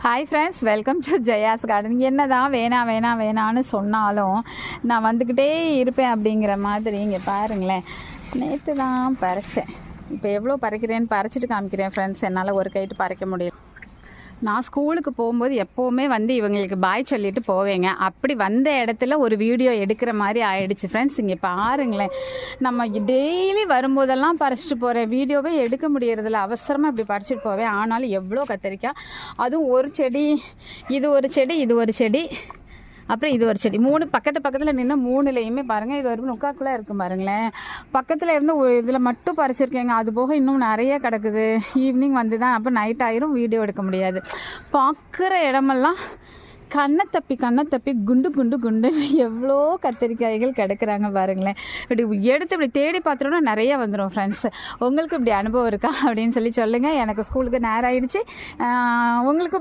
Hi friends, welcome to Jaya's garden. என்ன தான் வேணான்னு சொன்னாலும் நான் வந்துக்கிட்டே இருப்பேன் அப்படிங்கிற மாதிரி. இங்கே பாருங்களேன், நேற்று தான் பறித்தேன். இப்போ எவ்வளோ பறிக்கிறேன்னு பறிச்சிட்டு காமிக்கிறேன் ஃப்ரெண்ட்ஸ். என்னால் ஒரு கைட்டு பறிக்க முடியல. நான் ஸ்கூலுக்கு போகும்போது எப்போவுமே இவங்களுக்கு பாய் சொல்லிட்டு போவேங்க. அப்படி வந்த இடத்துல ஒரு வீடியோ எடுக்கிற மாதிரி ஆயிடுச்சு ஃப்ரெண்ட்ஸ். இங்கே பாருங்களேன், நம்ம டெய்லி வரும்போதெல்லாம் பறிச்சிட்டு போகிறேன், வீடியோவே எடுக்க முடியறதில்ல. அவசரமாக இப்படி பறிச்சிட்டு போவேன். ஆனாலும் எவ்வளோ கத்திரிக்காய், அதுவும் ஒரு செடி, இது ஒரு செடி, இது ஒரு செடி, அப்புறம் இது ஒரு செடி, 3 பக்கத்தில் நின்று 3லையுமே பாருங்கள், இது ஒரு 3/4 கிலோ இருக்கும் பாருங்களேன். பக்கத்தில் இருந்து ஒரு இதில் மட்டும் பறிச்சிருக்கேங்க. அது போக இன்னும் நிறைய கிடக்குது. ஈவினிங் வந்து தான், அப்போ நைட் ஆயிரும், வீடியோ எடுக்க முடியாது. பார்க்குற இடமெல்லாம் கண்ணை தப்பி குண்டு எவ்வளோ கத்திரிக்காய்கள் கிடக்குறாங்க பாருங்களேன். இப்படி எடுத்து இப்படி தேடி பார்த்துட்டோன்னா நிறைய வந்துடும் ஃப்ரெண்ட்ஸ். உங்களுக்கு இப்படி அனுபவம் இருக்கா அப்படின்னு சொல்லி சொல்லுங்கள். எனக்கு ஸ்கூலுக்கு நேரம் ஆகிடுச்சு. உங்களுக்கு